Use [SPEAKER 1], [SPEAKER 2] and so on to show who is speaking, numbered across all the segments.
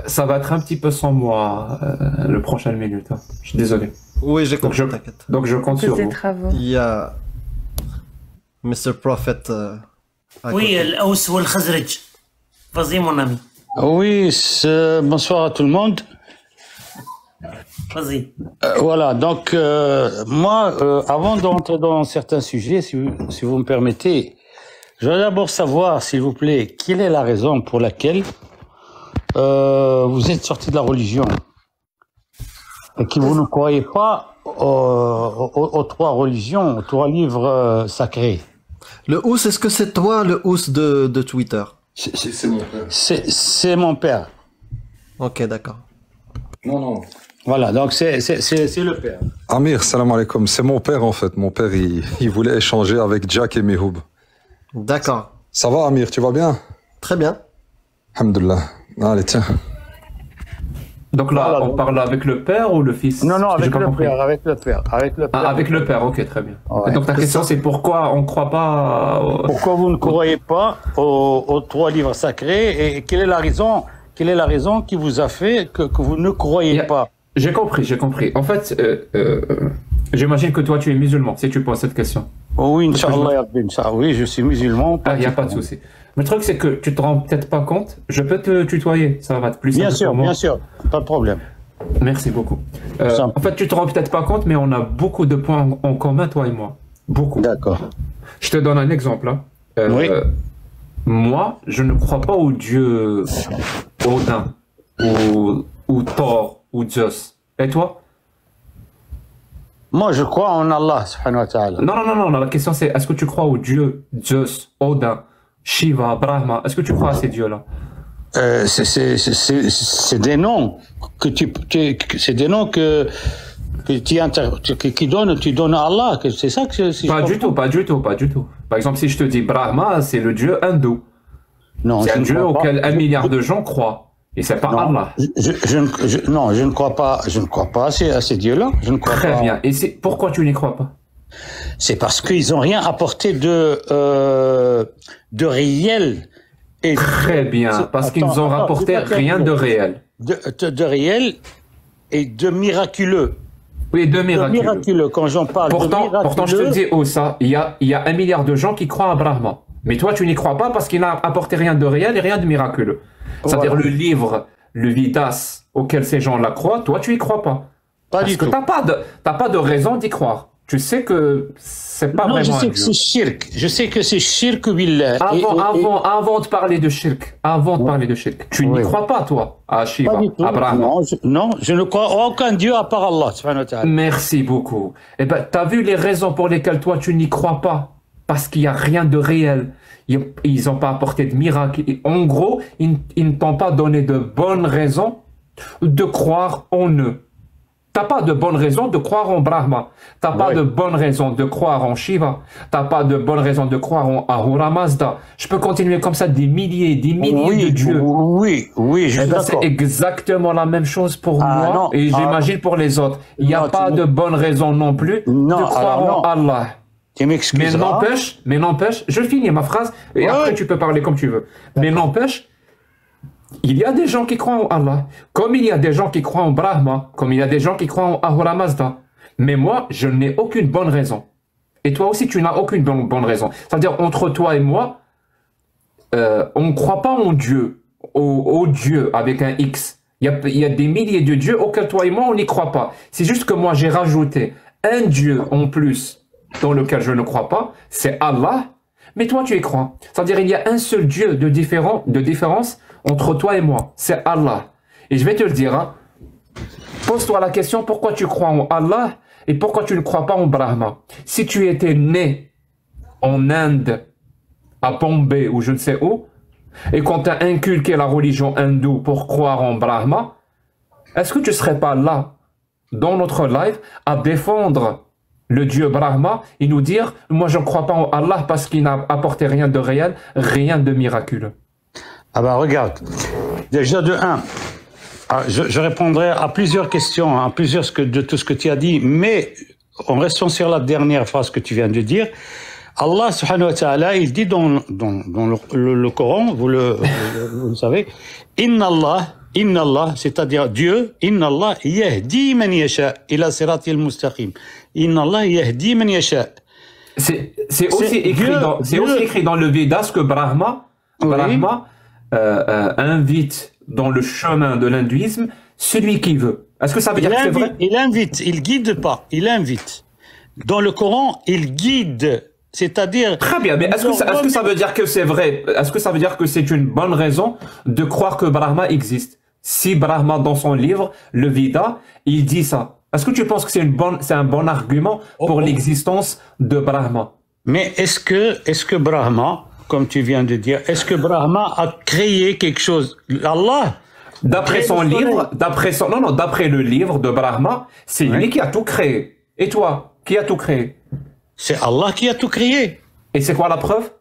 [SPEAKER 1] Ça va être un petit peu sans moi le prochain minute, hein. Je suis désolé.
[SPEAKER 2] Oui, j'ai
[SPEAKER 1] Donc
[SPEAKER 2] compris, t'inquiète.
[SPEAKER 1] donc je compte sur
[SPEAKER 3] Tous ces
[SPEAKER 1] vous.
[SPEAKER 3] travaux.
[SPEAKER 2] Il y a Mr. Prophet à
[SPEAKER 4] Oui,
[SPEAKER 2] côté.
[SPEAKER 4] الأوس والخزرج. Vas-y, mon ami.
[SPEAKER 5] Oui, bonsoir à tout le monde.
[SPEAKER 4] Vas-y.
[SPEAKER 5] Voilà, donc moi, avant d'entrer dans certains sujets, si vous me permettez, je veux d'abord savoir, s'il vous plaît, quelle est la raison pour laquelle vous êtes sorti de la religion et que vous ne croyez pas aux trois religions, aux trois livres sacrés.
[SPEAKER 2] Le Ous, est-ce que c'est toi le Ous de Twitter?
[SPEAKER 6] C'est mon père.
[SPEAKER 5] C'est mon père.
[SPEAKER 2] Ok, d'accord.
[SPEAKER 6] Non.
[SPEAKER 5] Voilà, donc c'est le père.
[SPEAKER 7] Amir, salam alaikum. C'est mon père en fait. Mon père, il voulait échanger avec Jack et Mihoub.
[SPEAKER 2] D'accord.
[SPEAKER 7] Ça va Amir, tu vas bien?
[SPEAKER 2] Très bien.
[SPEAKER 7] Alhamdulillah. Allez, tiens.
[SPEAKER 1] Donc là,
[SPEAKER 5] Voilà,
[SPEAKER 1] on
[SPEAKER 5] donc.
[SPEAKER 1] parle avec le père ou le fils?
[SPEAKER 5] Non,
[SPEAKER 1] J'ai
[SPEAKER 5] avec
[SPEAKER 1] pas
[SPEAKER 5] le
[SPEAKER 1] compris.
[SPEAKER 5] père, avec le père.
[SPEAKER 1] Ah, avec le père, ok, très bien.
[SPEAKER 5] Ouais.
[SPEAKER 1] Et donc ta question, c'est pourquoi on ne croit pas
[SPEAKER 5] Pourquoi vous ne croyez pas aux trois livres sacrés et quelle est la raison qui vous a fait que vous ne croyez pas?
[SPEAKER 1] J'ai compris. En fait, j'imagine que toi, tu es musulman, si tu poses cette question.
[SPEAKER 5] Oui, Inch'Allah, oui, je suis musulman.
[SPEAKER 1] Ah, il n'y a pas de souci. Le truc, c'est que tu te rends peut-être pas compte. Je peux te tutoyer, ça va être plus simple pour moi.
[SPEAKER 5] Bien sûr, pas de problème.
[SPEAKER 1] Merci beaucoup.
[SPEAKER 5] Simple.
[SPEAKER 1] En fait, tu te rends peut-être pas compte, mais on a beaucoup de points en commun, toi et moi. Beaucoup.
[SPEAKER 5] D'accord.
[SPEAKER 1] Je te donne un exemple. Hein.
[SPEAKER 5] Oui.
[SPEAKER 1] Moi, je ne crois pas au dieu Odin, ou Thor, ou Zeus. Et toi?
[SPEAKER 5] Moi, je crois en Allah, subhanahu wa ta'ala.
[SPEAKER 1] Non. La question, c'est est-ce que tu crois au dieu Zeus, Odin, Shiva, Brahma? Est-ce que tu crois à ces dieux-là?
[SPEAKER 5] C'est des noms que c'est des noms que tu donnes à Allah. C'est ça que si
[SPEAKER 1] Pas du tout. Par exemple, si je te dis Brahma, c'est le dieu hindou.
[SPEAKER 5] Non,
[SPEAKER 1] C'est
[SPEAKER 5] je
[SPEAKER 1] un
[SPEAKER 5] ne
[SPEAKER 1] dieu
[SPEAKER 5] crois pas.
[SPEAKER 1] auquel 1 milliard de gens croient. Et c'est pas
[SPEAKER 5] Non,
[SPEAKER 1] Allah.
[SPEAKER 5] non, je ne crois pas. Je ne crois pas à ces dieux-là. Je ne crois
[SPEAKER 1] Très
[SPEAKER 5] pas.
[SPEAKER 1] bien. Et pourquoi tu n'y crois pas?
[SPEAKER 5] C'est parce qu'ils n'ont rien apporté de réel. Et
[SPEAKER 1] Très bien. Parce qu'ils nous ont rapporté rien de réel.
[SPEAKER 5] de réel et de miraculeux.
[SPEAKER 1] Oui, de miraculeux.
[SPEAKER 5] Quand j'en parle.
[SPEAKER 1] Pourtant, je te dis, oh, ça, il y a 1 milliard de gens qui croient à Brahma. Mais toi, tu n'y crois pas parce qu'il n'a apporté rien de réel et rien de miraculeux. C'est-à-dire le livre, le Vidas, auquel ces gens-là croient, toi, tu y crois pas.
[SPEAKER 5] Pas
[SPEAKER 1] Parce
[SPEAKER 5] du
[SPEAKER 1] que
[SPEAKER 5] tout.
[SPEAKER 1] t'as pas de raison d'y croire. Tu sais que c'est pas
[SPEAKER 5] Non,
[SPEAKER 1] vraiment
[SPEAKER 5] je sais
[SPEAKER 1] un
[SPEAKER 5] que
[SPEAKER 1] dieu.
[SPEAKER 5] c'est shirk. Je sais que c'est shirk billah.
[SPEAKER 1] Avant de parler de shirk, tu n'y crois pas, toi, à Shiva,
[SPEAKER 5] Pas du tout.
[SPEAKER 1] à Brahma.
[SPEAKER 5] Non, je ne crois à aucun dieu à part Allah, subhanahu wa ta'ala.
[SPEAKER 1] Merci beaucoup. Eh ben, t'as vu les raisons pour lesquelles toi tu n'y crois pas? Parce qu'il n'y a rien de réel. Ils n'ont pas apporté de miracle. En gros, ils ne t'ont pas donné de bonnes raisons de croire en eux. T'as pas de bonnes raisons de croire en Brahma. T'as pas de bonnes raisons de croire en Shiva. T'as pas de bonnes raisons de croire en Ahura Mazda. Je peux continuer comme ça des milliers de dieux.
[SPEAKER 5] Oui, je suis
[SPEAKER 1] C'est
[SPEAKER 5] d'accord.
[SPEAKER 1] exactement la même chose pour moi
[SPEAKER 5] non.
[SPEAKER 1] et j'imagine pour les autres. Il n'y a
[SPEAKER 5] Non,
[SPEAKER 1] pas de bonne raison non plus de croire en Allah.
[SPEAKER 5] Tu m'excuseras.
[SPEAKER 1] Mais n'empêche, je finis ma phrase et après tu peux parler comme tu veux. Mais n'empêche, il y a des gens qui croient en Allah, comme il y a des gens qui croient en Brahma, comme il y a des gens qui croient en Ahura Mazda. Mais moi, je n'ai aucune bonne raison. Et toi aussi, tu n'as aucune bonne raison. C'est-à-dire, entre toi et moi, on ne croit pas en Dieu, au Dieu avec un X. Il y a des milliers de dieux auxquels toi et moi, on n'y croit pas. C'est juste que moi, j'ai rajouté un Dieu en plus dans lequel je ne crois pas, c'est Allah, mais toi, tu y crois. C'est-à-dire, il y a un seul Dieu de différence entre toi et moi, c'est Allah. Et je vais te le dire, hein. Pose-toi la question, pourquoi tu crois en Allah et pourquoi tu ne crois pas en Brahma? Si tu étais né en Inde, à Bombay ou je ne sais où, et qu'on t'a inculqué la religion hindoue pour croire en Brahma, est-ce que tu ne serais pas là, dans notre live, à défendre le dieu Brahma et nous dire « Moi, je ne crois pas en Allah parce qu'il n'a apporté rien de réel, rien de miraculeux. »
[SPEAKER 5] Ah bah regarde, déjà de 1, je répondrai à plusieurs questions, à plusieurs de tout ce que tu as dit, mais en restant sur la dernière phrase que tu viens de dire, Allah subhanahu wa ta'ala, il dit dans le Coran, vous le savez, « Inna Allah Inna Allah, c'est-à-dire Dieu, Inna Allah yahdi man yasha ila siratil mustaqim. Inna Allah yahdi man yasha.
[SPEAKER 1] C'est aussi écrit dans le Vedas que Brahma invite dans le chemin de l'hindouisme celui qui veut. Est-ce que ça veut dire que c'est vrai?
[SPEAKER 5] Il invite, il guide pas, il invite. Dans le Coran, il guide, c'est-à-dire...
[SPEAKER 1] Très bien, mais est-ce que ça veut dire que c'est vrai? Est-ce que ça veut dire que c'est une bonne raison de croire que Brahma existe? Si Brahma, dans son livre, le Veda, il dit ça, est-ce que tu penses que c'est un bon argument pour l'existence de Brahma?
[SPEAKER 5] Mais est-ce que Brahma, comme tu viens de dire, est-ce que Brahma a créé quelque chose? Allah?
[SPEAKER 1] D'après son livre, d'après le livre de Brahma, c'est lui qui a tout créé. Et toi, qui a tout créé?
[SPEAKER 5] C'est Allah qui a tout créé.
[SPEAKER 1] Et c'est quoi la preuve?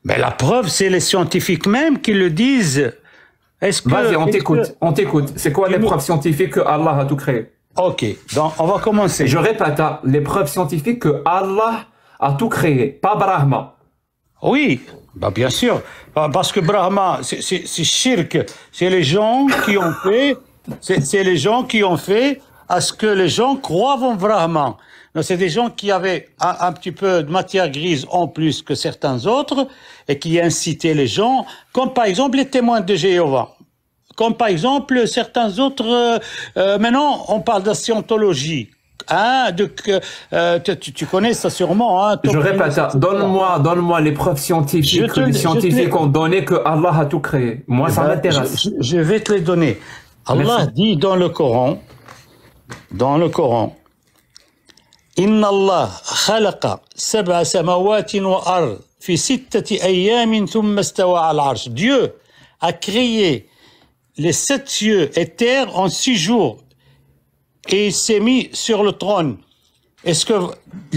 [SPEAKER 5] Ben, la preuve, c'est les scientifiques même qui le disent.
[SPEAKER 1] Vas-y, on t'écoute. C'est quoi les preuves scientifiques que Allah a tout créé?
[SPEAKER 5] Ok, donc on va commencer.
[SPEAKER 1] Je répète, les preuves scientifiques que Allah a tout créé, pas Brahma.
[SPEAKER 5] Oui, bah bien sûr, parce que Brahma, c'est shirk, c'est les gens qui ont fait, c'est les gens qui ont fait à ce que les gens croient en Brahma. C'est des gens qui avaient un petit peu de matière grise en plus que certains autres et qui incitaient les gens, comme par exemple les témoins de Jéhovah. Comme par exemple certains autres... maintenant, on parle de scientologie. Hein, tu connais ça sûrement. Hein,
[SPEAKER 1] je répète, donne-moi les preuves scientifiques que les scientifiques ont donné que Allah a tout créé. Moi, ça m'intéresse.
[SPEAKER 5] Je vais te les donner. Allah dit dans le Coran, Inna Allah khalaqa sab'a samawatin wa ard fi sittati ayyamin thumma istawa al arsh. Dieu a créé les 7 cieux et terre en 6 jours et il s'est mis sur le trône. Est-ce que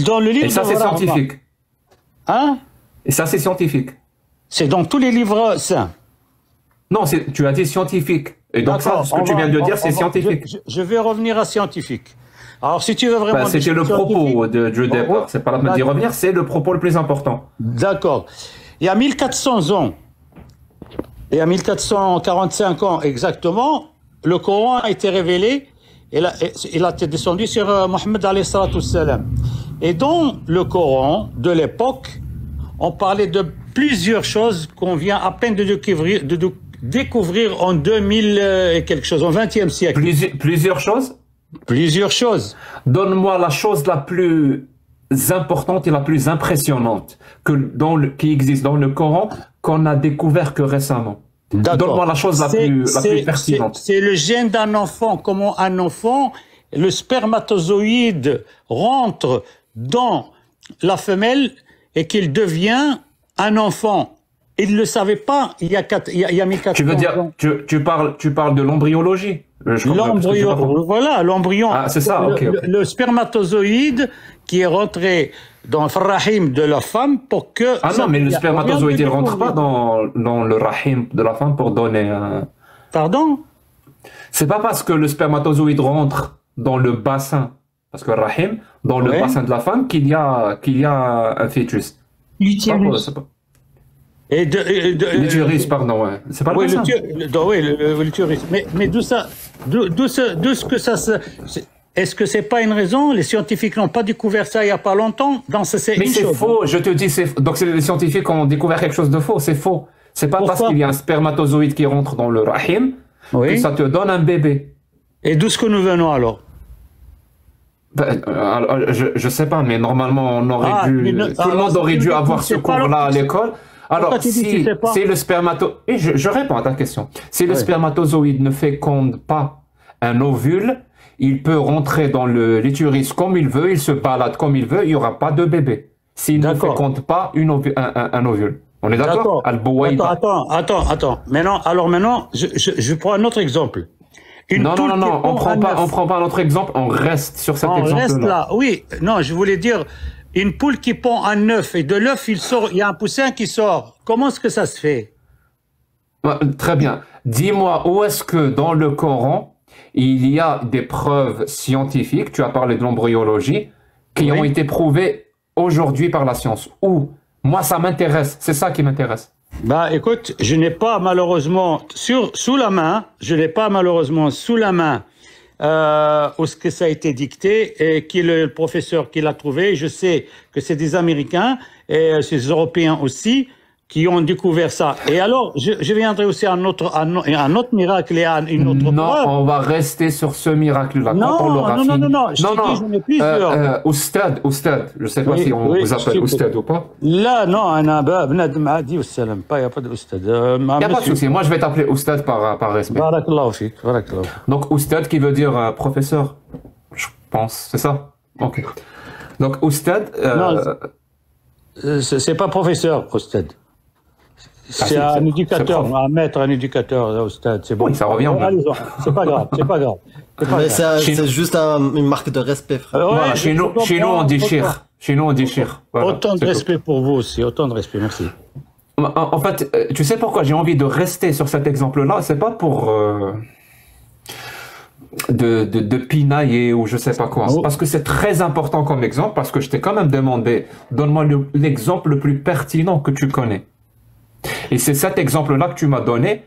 [SPEAKER 5] dans le livre...
[SPEAKER 1] Et ça, c'est scientifique.
[SPEAKER 5] Hein?
[SPEAKER 1] Et ça, c'est scientifique.
[SPEAKER 5] C'est dans tous les livres saints.
[SPEAKER 1] Non, tu as dit scientifique. Et donc ça, ce que tu viens de dire, c'est scientifique.
[SPEAKER 5] Je vais revenir à scientifique. Alors, si tu veux vraiment...
[SPEAKER 1] c'était le propos du départ. C'est pas la peine d'y revenir, c'est le propos le plus important.
[SPEAKER 5] D'accord. Il y a 1400 ans, et à 1445 ans exactement, le Coran a été révélé. Il a été descendu sur Mohammed alayhi salatu wassalam. Et dans le Coran de l'époque, on parlait de plusieurs choses qu'on vient à peine de découvrir en 2000 et quelque chose, au XXe siècle.
[SPEAKER 1] Plusieurs choses?
[SPEAKER 5] Plusieurs choses.
[SPEAKER 1] Donne-moi la chose la plus importante et la plus impressionnante qui existe dans le Coran qu'on a découvert que récemment. Donne-moi la chose la plus pertinente.
[SPEAKER 5] C'est le gène d'un enfant. Comment un enfant, le spermatozoïde rentre dans la femelle et qu'il devient un enfant. Il ne le savait pas il y a 1400
[SPEAKER 1] Tu veux dire, tu parles de l'embryologie?
[SPEAKER 5] Voilà, l'embryon.
[SPEAKER 1] Ah, c'est ça, ok.
[SPEAKER 5] Le spermatozoïde qui est rentré dans le rahim de la femme pour que...
[SPEAKER 1] Ah non, mais le spermatozoïde, il ne rentre pas dans le rahim de la femme pour donner un...
[SPEAKER 5] Pardon?
[SPEAKER 1] C'est pas parce que le spermatozoïde rentre dans le bassin, parce que rahim, dans le bassin de la femme, qu'il y a un fœtus.
[SPEAKER 3] L'utérus.
[SPEAKER 1] L'utérus, pardon, ouais. C'est pas le bassin.
[SPEAKER 5] L'utérus. Mais d'où ce que ça se... Est-ce que c'est pas une raison? Les scientifiques n'ont pas découvert ça il y a pas longtemps.
[SPEAKER 1] Mais c'est faux. Je te dis, donc les scientifiques ont découvert quelque chose de faux. C'est faux. C'est pas parce qu'il y a un spermatozoïde qui rentre dans le rahim que ça te donne un bébé.
[SPEAKER 5] Et d'où est-ce que nous venons alors?
[SPEAKER 1] Je sais pas, mais normalement on aurait dû. Tout le monde aurait dû avoir ce cours-là à l'école. Alors, si le spermatozoïde... Et je réponds à ta question. Si le spermatozoïde ne féconde pas un ovule, il peut rentrer dans l'utérus comme il veut, il se balade comme il veut, il n'y aura pas de bébé. S'il ne féconde pas un ovule. On est d'accord?
[SPEAKER 5] Attends. Maintenant, je prends un autre exemple.
[SPEAKER 1] Non, on prend pas un autre exemple, on reste sur cet exemple-là. On reste là,
[SPEAKER 5] oui. Non, je voulais dire... Une poule qui pond un œuf et de l'œuf, il y a un poussin qui sort. Comment est-ce que ça se fait?
[SPEAKER 1] Très bien. Dis-moi, où est-ce que dans le Coran, il y a des preuves scientifiques, tu as parlé de l'embryologie, qui ont été prouvées aujourd'hui par la science? Où? Moi, ça m'intéresse. C'est ça qui m'intéresse.
[SPEAKER 5] Bah, écoute, je n'ai pas malheureusement sous la main, où ce que ça a été dicté et qui est le professeur qui l'a trouvé. Je sais que c'est des Américains et c'est des Européens aussi qui ont découvert ça. Et alors, je viendrai aussi à un autre miracle et à une autre
[SPEAKER 1] Non,
[SPEAKER 5] preuve.
[SPEAKER 1] on va rester sur ce miracle-là.
[SPEAKER 5] Non,
[SPEAKER 1] Quand on l'aura
[SPEAKER 5] non,
[SPEAKER 1] fini.
[SPEAKER 5] non, je te dis, j'en ai plusieurs.
[SPEAKER 1] Oustad, je ne sais pas
[SPEAKER 5] Oui,
[SPEAKER 1] si on
[SPEAKER 5] oui,
[SPEAKER 1] vous appelle
[SPEAKER 5] s'il vous
[SPEAKER 1] Oustad
[SPEAKER 5] plaît.
[SPEAKER 1] ou pas.
[SPEAKER 5] Là, non, أنا بنادم عادي والسلام. Il n'y a pas de Oustad.
[SPEAKER 1] Il n'y a pas de souci. Moi, je vais t'appeler Oustad par respect.
[SPEAKER 5] بارك الله فيك.
[SPEAKER 1] Donc, Oustad qui veut dire professeur, je pense, c'est ça? Ok. Donc, Oustad...
[SPEAKER 5] Non, c'est pas professeur, Oustad. C'est un éducateur, un maître, un éducateur, Oustad, c'est bon.
[SPEAKER 1] Oui, ça revient.
[SPEAKER 5] Allez-y, c'est pas grave.
[SPEAKER 2] Mais c'est juste une marque de respect, frère.
[SPEAKER 5] Ouais,
[SPEAKER 1] Voilà, chez nous, on déchire. Chez nous, on déchire. Voilà,
[SPEAKER 5] autant de respect pour vous aussi, autant de respect, merci.
[SPEAKER 1] En fait, tu sais pourquoi j'ai envie de rester sur cet exemple-là? C'est pas pour de pinailler ou je sais pas quoi.
[SPEAKER 5] Oh.
[SPEAKER 1] Parce que c'est très important comme exemple, parce que je t'ai quand même demandé, donne-moi l'exemple le plus pertinent que tu connais. Et c'est cet exemple-là que tu m'as donné.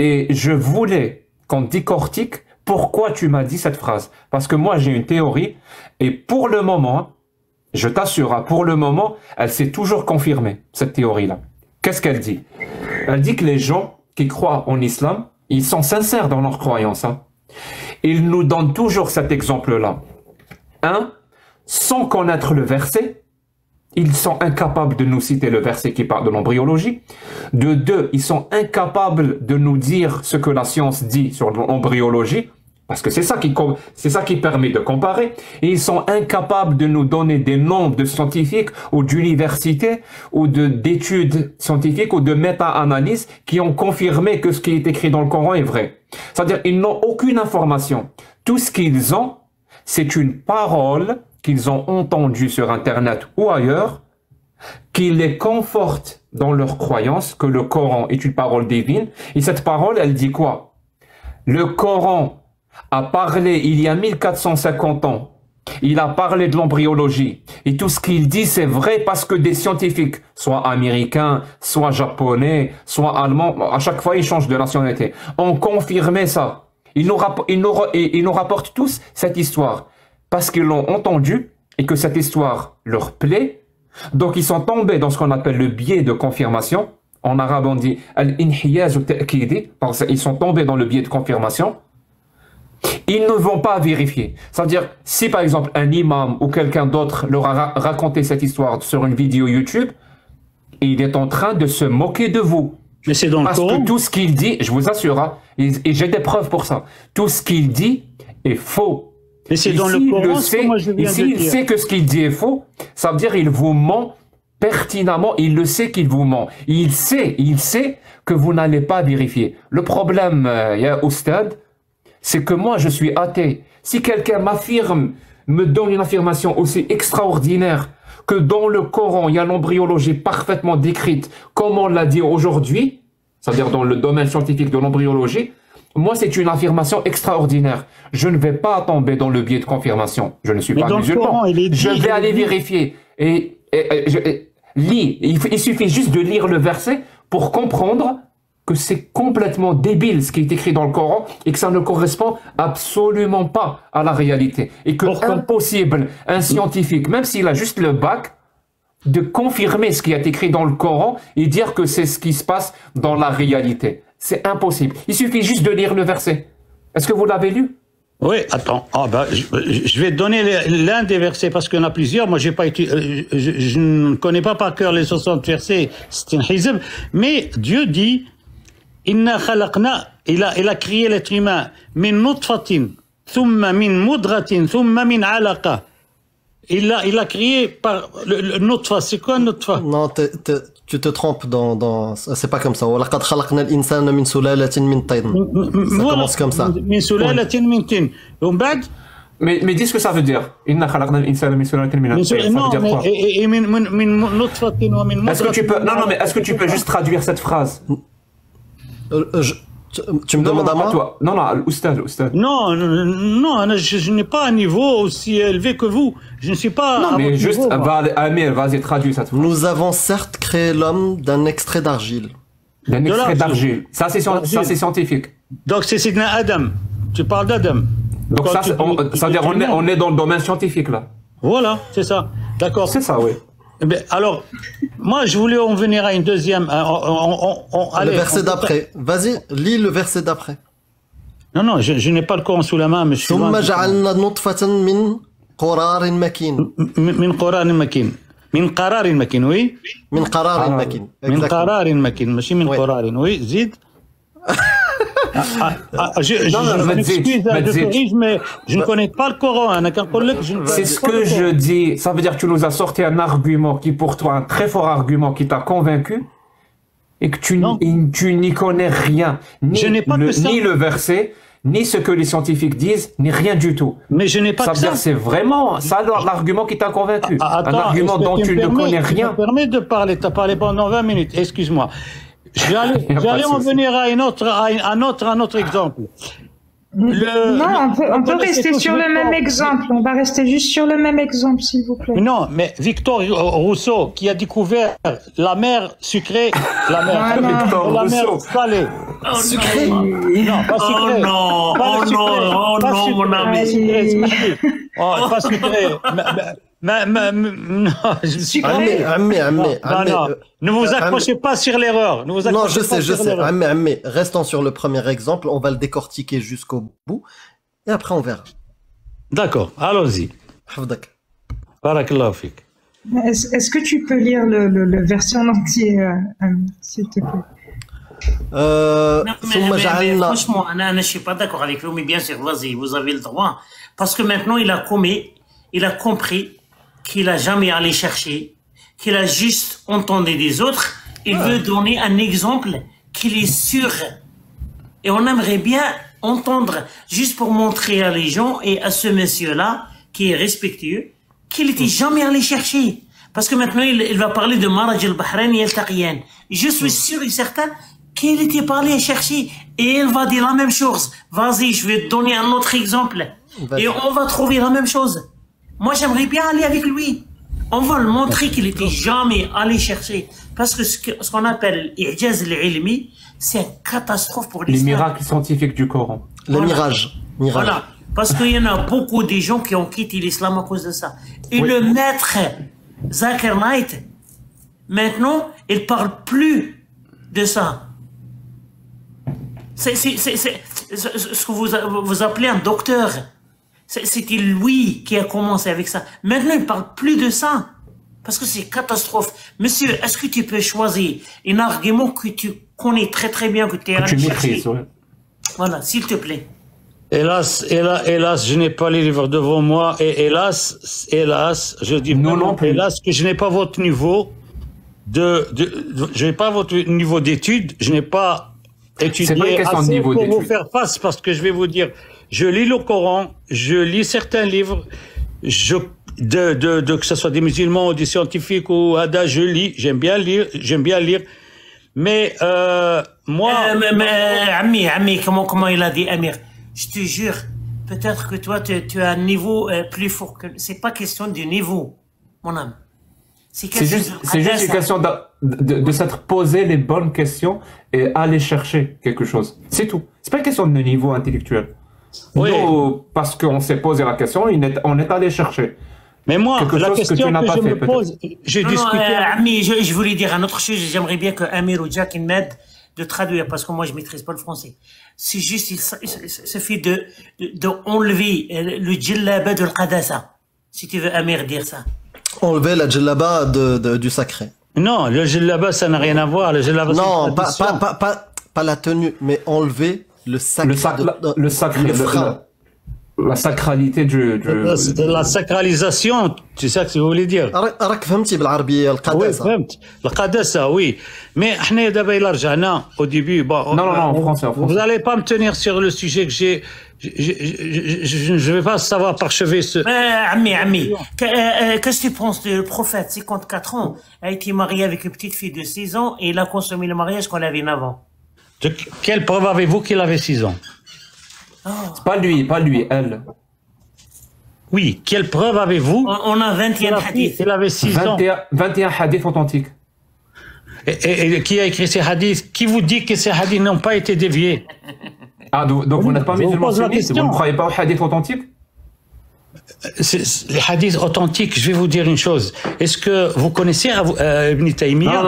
[SPEAKER 1] Et je voulais qu'on décortique pourquoi tu m'as dit cette phrase. Parce que moi, j'ai une théorie. Et pour le moment, je t'assure, pour le moment, elle s'est toujours confirmée, cette théorie-là. Qu'est-ce qu'elle dit? Elle dit que les gens qui croient en islam, ils sont sincères dans leur croyance. Ils nous donnent toujours cet exemple-là. Sans connaître le verset, ils sont incapables de nous citer le verset qui parle de l'embryologie. De deux, ils sont incapables de nous dire ce que la science dit sur l'embryologie, parce que c'est ça qui permet de comparer. Et ils sont incapables de nous donner des noms de scientifiques ou d'universités ou d'études scientifiques ou de méta-analyses qui ont confirmé que ce qui est écrit dans le Coran est vrai. C'est-à-dire ils n'ont aucune information. Tout ce qu'ils ont, c'est une parole qu'ils ont entendue sur Internet ou ailleurs, qui les conforte dans leur croyance que le Coran est une parole divine. Et cette parole, elle dit quoi? Le Coran a parlé il y a 1450 ans. Il a parlé de l'embryologie. Et tout ce qu'il dit, c'est vrai parce que des scientifiques, soit américains, soit japonais, soit allemands, à chaque fois, ils changent de nationalité, ont confirmé ça. Ils nous rapportent tous cette histoire parce qu'ils l'ont entendu et que cette histoire leur plaît. Donc, ils sont tombés dans ce qu'on appelle le biais de confirmation. En arabe, on dit al-inhiyaz ou ta'kidi. Ils sont tombés dans le biais de confirmation. Ils ne vont pas vérifier. C'est-à-dire, si par exemple un imam ou quelqu'un d'autre leur a raconté cette histoire sur une vidéo YouTube, il est en train de se moquer de vous.
[SPEAKER 5] Mais c'est dans le Coran.
[SPEAKER 1] Parce que tout ce qu'il dit, je vous assure, et j'ai des preuves pour ça, tout ce qu'il dit est faux.
[SPEAKER 5] Mais c'est dans le Coran, ce que moi je viens de dire.
[SPEAKER 1] S'il sait que ce qu'il dit est faux, ça veut dire qu'il vous ment pertinemment, il le sait qu'il vous ment. Il sait que vous n'allez pas vérifier. Le problème, Oustad, c'est que moi je suis athée. Si quelqu'un me donne une affirmation aussi extraordinaire que dans le Coran, il y a l'embryologie parfaitement décrite, comme on l'a dit aujourd'hui, c'est-à-dire dans le domaine scientifique de l'embryologie, moi c'est une affirmation extraordinaire. Je ne vais pas tomber dans le biais de confirmation. Je ne suis pas musulman.
[SPEAKER 5] Coran,
[SPEAKER 1] Je vais aller vérifier. Il suffit juste de lire le verset pour comprendre que c'est complètement débile ce qui est écrit dans le Coran et que ça ne correspond absolument pas à la réalité. Et que impossible, un scientifique, même s'il a juste le bac, de confirmer ce qui est écrit dans le Coran et dire que c'est ce qui se passe dans la réalité. C'est impossible. Il suffit juste de lire le verset. Est-ce que vous l'avez lu?
[SPEAKER 5] Oui, attends. Je vais donner l'un des versets parce qu'il y en a plusieurs. Moi, je ne connais pas par cœur les 60 versets. C'est un hizb. Mais Dieu dit, Inna khalaqna, il a créé l'être humain, min nutfatin, thumma min mudratin, thumma min alaqa. Il a créé par le nutfa. C'est quoi nutfa?
[SPEAKER 2] Non, tu te trompes c'est pas comme ça. وَلَقَدْ خَلَقْنَا الْإِنسَانَ مِنْ سُلَالَةٍ مِنْ طِينٍ. Ça commence comme ça.
[SPEAKER 5] Min sulalatin min tin.
[SPEAKER 1] Mais dis ce que ça veut dire. Inna khalaqna al-insana min sulalatin min tin. Ça veut dire quoi?
[SPEAKER 5] Et min nutfatin wa min mudratin.
[SPEAKER 1] Est-ce que tu peux juste traduire cette phrase?
[SPEAKER 2] Tu me demandes à moi?
[SPEAKER 1] toi. Non, l'oustad.
[SPEAKER 5] Non, non, je n'ai pas un niveau aussi élevé que vous. Je ne suis pas.
[SPEAKER 1] Non, mais juste, Amir, vas-y, traduis ça.
[SPEAKER 2] Nous avons certes créé l'homme d'un extrait d'argile.
[SPEAKER 1] D'un extrait d'argile. Ça, c'est scientifique.
[SPEAKER 5] Donc, c'est Sidna Adam. Tu parles d'Adam.
[SPEAKER 1] Donc, ça veut dire on est dans le domaine scientifique, là.
[SPEAKER 5] Voilà, c'est ça. D'accord.
[SPEAKER 1] C'est ça, oui.
[SPEAKER 5] Ben, alors, moi, je voulais en venir à une deuxième.
[SPEAKER 2] Le verset d'après. Vas-y, lis le verset d'après.
[SPEAKER 5] Non, non, je n'ai pas le Coran sous la main, mais je suis
[SPEAKER 2] ثم جعلنا نطفة من قرار مكين.
[SPEAKER 5] من قرار مكين. من قرار مكين، oui.
[SPEAKER 2] من قرار مكين.
[SPEAKER 5] من قرار مكين، ماشي من قرار، oui. زيد. Je m'excuse, je corrige, mais je ne connais pas le Coran.
[SPEAKER 1] C'est ce que je dis. Ça veut dire que tu nous as sorti un argument qui, pour toi, un très fort argument qui t'a convaincu et que tu n'y connais rien. Ni le verset, ni ce que les scientifiques disent, ni rien du tout.
[SPEAKER 5] Mais je n'ai pas
[SPEAKER 1] ça. Ça veut dire que c'est vraiment ça l'argument qui t'a convaincu.
[SPEAKER 5] Attends,
[SPEAKER 1] un argument dont tu ne connais rien.
[SPEAKER 5] Je me permets de parler. Tu as parlé pendant 20 minutes. Excuse-moi. J'allais en venir à un autre exemple.
[SPEAKER 3] On peut rester sur le même exemple. On va rester juste sur le même exemple, s'il vous plaît.
[SPEAKER 5] Non, mais Victor Rousseau, qui a découvert la mer sucrée, la mer salée.
[SPEAKER 4] Sucrée.
[SPEAKER 5] Non, pas sucrée.
[SPEAKER 4] Non, mon ami.
[SPEAKER 5] Pas sucrée. Ne vous accrochez pas sur l'erreur.
[SPEAKER 2] Non, je sais. Ammé, restons sur le premier exemple. On va le décortiquer jusqu'au bout. Et après, on verra.
[SPEAKER 5] D'accord, allons-y. Barakallahu fik.
[SPEAKER 3] Est-ce que tu peux lire le verset en entier, s'il te plaît?
[SPEAKER 4] Mais franchement, je ne suis pas d'accord avec vous, mais bien sûr, vas-y, vous avez le droit. Parce que maintenant, il a compris qu'il n'a jamais allé chercher, qu'il a juste entendu des autres. Il veut donner un exemple qu'il est sûr. Et on aimerait bien entendre, juste pour montrer à les gens et à ce monsieur-là, qui est respectueux, qu'il n'était jamais allé chercher. Parce que maintenant, il va parler de Maraj al-Bahrain et al-Taqiyan. Je suis sûr et certain qu'il n'était pas allé chercher. Et il va dire la même chose. Vas-y, je vais te donner un autre exemple. Et on va trouver la même chose. Moi, j'aimerais bien aller avec lui. On va le montrer qu'il n'était jamais allé chercher. Parce que ce qu'on appelle l'ijaz al-ilmi, c'est une catastrophe pour l'islam.
[SPEAKER 1] Les miracles scientifiques du Coran.
[SPEAKER 2] Le mirage.
[SPEAKER 4] Voilà. Parce qu'il y en a beaucoup de gens qui ont quitté l'islam à cause de ça. Et le maître Zakir Naik, maintenant, il ne parle plus de ça. C'est ce que vous appelez un docteur. C'était lui qui a commencé avec ça. Maintenant, il ne parle plus de ça. Parce que c'est catastrophe. Monsieur, est-ce que tu peux choisir un argument que tu connais très très bien, que tu es allé chercher? Voilà, s'il te plaît.
[SPEAKER 5] Hélas, je n'ai pas les livres devant moi. Et hélas, je dis non, hélas que je n'ai pas votre niveau je n'ai pas votre niveau d'études. Je n'ai pas étudié assez pour vous faire face, parce que je vais vous dire, je lis le Coran, je lis certains livres, que ce soit des musulmans ou des scientifiques ou Hada, je lis, j'aime bien lire, mais moi...
[SPEAKER 4] Ami, comment il a dit, Amir? Je te jure, peut-être que toi, tu as un niveau plus fort que... C'est pas question du niveau, mon âme.
[SPEAKER 1] C'est juste une question de s'être posé les bonnes questions et aller chercher quelque chose. C'est tout. C'est pas une question de niveau intellectuel.
[SPEAKER 5] Oui.
[SPEAKER 1] Nous, parce qu'on s'est posé la question, on est allé chercher.
[SPEAKER 5] Mais moi, la question que je me pose, j'ai discuté...
[SPEAKER 4] Ami, je voulais dire une autre chose. J'aimerais bien que Amir ou Jack m'aident de traduire, parce que moi, je maîtrise pas le français. C'est juste, il suffit de enlever le djellaba de l'qadasa. Si tu veux, Amir, dire ça.
[SPEAKER 2] Enlever la djellaba du sacré.
[SPEAKER 5] Non, le djellaba, ça n'a rien à voir. Le djellaba,
[SPEAKER 2] non, pas la tenue, mais enlever le sacré.
[SPEAKER 1] Le sacré. La sacralité
[SPEAKER 5] la sacralisation, c'est ça que vous voulez dire.
[SPEAKER 2] راك فهمتي بالعربية القداسة.
[SPEAKER 5] Oui, فهمت. القداسة, oui. Mais احنا دابا إلا رجعنا au début, bon.
[SPEAKER 1] Non, en français.
[SPEAKER 5] Vous n'allez pas me tenir sur le sujet que j'ai. Je vais pas savoir parchever ce.
[SPEAKER 4] Ami, qu'est-ce que tu penses du prophète, 54 ans, a été marié avec une petite fille de 6 ans et il a consommé le mariage qu'on avait avant?
[SPEAKER 5] Quelle preuve avez-vous qu'il avait 6 ans?
[SPEAKER 1] C'est pas lui, elle.
[SPEAKER 5] Oui, quelle preuve avez-vous?
[SPEAKER 4] On a 21 hadiths.
[SPEAKER 5] Il avait 6 ans.
[SPEAKER 1] 21 hadiths authentiques.
[SPEAKER 5] Et qui a écrit ces hadiths? Qui vous dit que ces hadiths n'ont pas été déviés?
[SPEAKER 1] Ah, donc vous n'êtes pas
[SPEAKER 5] Je vous
[SPEAKER 1] musulman
[SPEAKER 5] pose la
[SPEAKER 1] sunnite,
[SPEAKER 5] question.
[SPEAKER 1] vous ne croyez pas aux hadiths authentiques?
[SPEAKER 5] Les hadiths authentiques, je vais vous dire une chose. Est-ce que vous connaissez Ibn Taymiyyah?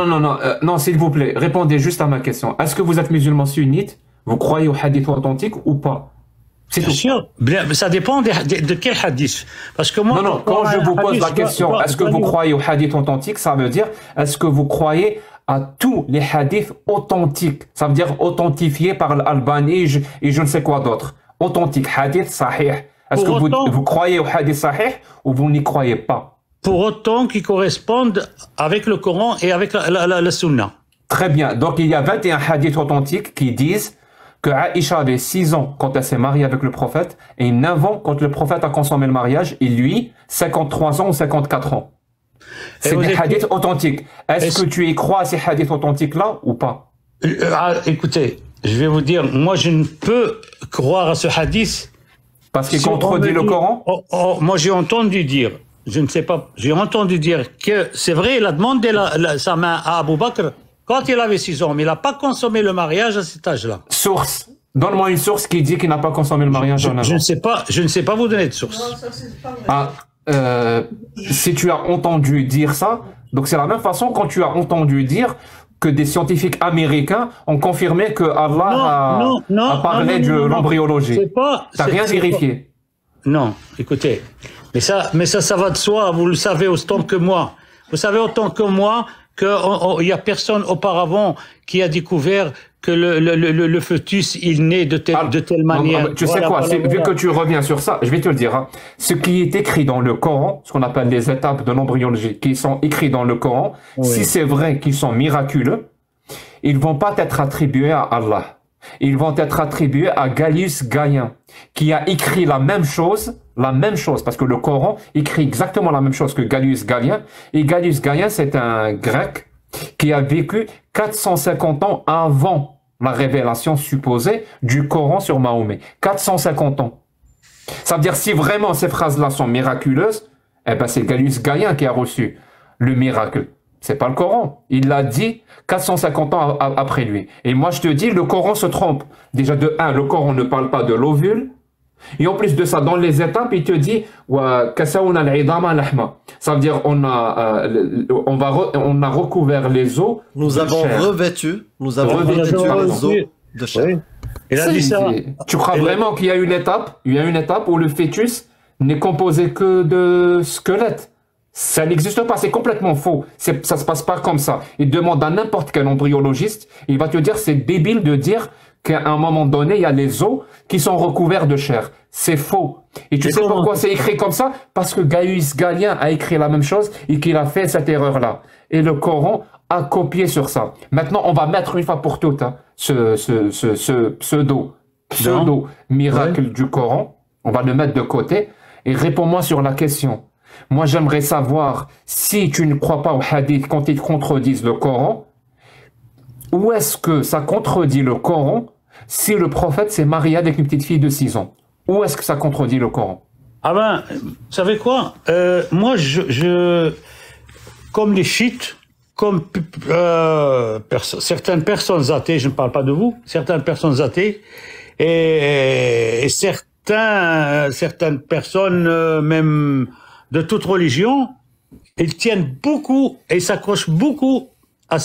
[SPEAKER 1] Non, s'il vous plaît, répondez juste à ma question. Est-ce que vous êtes musulman sunnite? Vous croyez aux hadiths authentiques ou pas? C'est
[SPEAKER 5] Bien
[SPEAKER 1] tout.
[SPEAKER 5] sûr. Ça dépend de quel hadith. Parce que moi,
[SPEAKER 1] Non, quand je vous pose la question, est-ce que vous croyez aux hadiths authentiques, ça veut dire, est-ce que vous croyez à tous les hadiths authentiques? Ça veut dire authentifiés par l'Albanie et je ne sais quoi d'autre. Authentique, hadith sahih. Est-ce que vous croyez au hadith sahih ou vous n'y croyez pas?
[SPEAKER 5] Pour autant qu'ils correspondent avec le Coran et avec la Sunna.
[SPEAKER 1] Très bien. Donc il y a 21 hadiths authentiques qui disent que Aïcha avait 6 ans quand elle s'est mariée avec le prophète et 9 ans quand le prophète a consommé le mariage et lui, 53 ans ou 54 ans. C'est des hadiths authentiques. Est-ce que tu y crois à ces hadiths authentiques-là ou pas?
[SPEAKER 5] Écoutez, je vais vous dire, moi je ne peux croire à ce hadith.
[SPEAKER 1] Parce qu'il contredit le Coran?
[SPEAKER 5] Moi j'ai entendu dire, je ne sais pas, j'ai entendu dire que c'est vrai, il a demandé sa main à Abu Bakr quand il avait 6 ans, mais il n'a pas consommé le mariage à cet âge-là.
[SPEAKER 1] Source. Donne-moi une source qui dit qu'il n'a pas consommé le mariage en avant.
[SPEAKER 5] Je ne sais pas vous donner de source.
[SPEAKER 1] Si tu as entendu dire ça, donc c'est la même façon quand tu as entendu dire que des scientifiques américains ont confirmé que Allah a parlé de l'embryologie. T'as rien vérifié.
[SPEAKER 5] Non, écoutez, mais ça va de soi, vous le savez autant que moi. Vous savez autant que moi qu'il n'y a personne auparavant qui a découvert que le fœtus, il naît de telle manière.
[SPEAKER 1] Tu sais quoi, vu que tu reviens sur ça, je vais te le dire. Hein, ce qui est écrit dans le Coran, ce qu'on appelle les étapes de l'embryologie, qui sont écrits dans le Coran, si c'est vrai qu'ils sont miraculeux, ils vont pas être attribués à Allah. Ils vont être attribués à Gaius Galien, qui a écrit la même chose, parce que le Coran écrit exactement la même chose que Gaius Galien. Et Gaius Galien, c'est un grec qui a vécu 450 ans avant la révélation supposée du Coran sur Mahomet. 450 ans. Ça veut dire, si vraiment ces phrases-là sont miraculeuses, eh ben c'est Gaius Galien qui a reçu le miracle. C'est pas le Coran. Il l'a dit 450 ans après lui. Et moi, je te dis, le Coran se trompe. Déjà, de 1, le Coran ne parle pas de l'ovule. Et en plus de ça, dans les étapes, il te dit ça veut dire on a recouvert les os.
[SPEAKER 2] Nous avons revêtu les os de chair.
[SPEAKER 5] Il a dit ça.
[SPEAKER 1] Tu crois vraiment qu'il y a une étape? Il y a une étape où le fœtus n'est composé que de squelette. Ça n'existe pas, c'est complètement faux. Ça se passe pas comme ça. Il demande à n'importe quel embryologiste, il va te dire c'est débile de dire qu'à un moment donné, il y a les os qui sont recouverts de chair. C'est faux. Et tu sais pourquoi c'est écrit comme ça? Parce que Gaius Galien a écrit la même chose et qu'il a fait cette erreur-là. Et le Coran a copié sur ça. Maintenant, on va mettre une fois pour toutes ce pseudo miracle du Coran. On va le mettre de côté. Et réponds-moi sur la question. Moi, j'aimerais savoir, si tu ne crois pas au hadith quand ils contredisent le Coran, où est-ce que ça contredit le Coran si le prophète s'est marié avec une petite fille de 6 ans? Où est-ce que ça contredit le Coran?
[SPEAKER 5] Ah ben, vous savez quoi? Moi, comme les chiites, comme certaines personnes athées, je ne parle pas de vous, certaines personnes athées, et certaines personnes même de toute religion, ils tiennent beaucoup et s'accrochent beaucoup à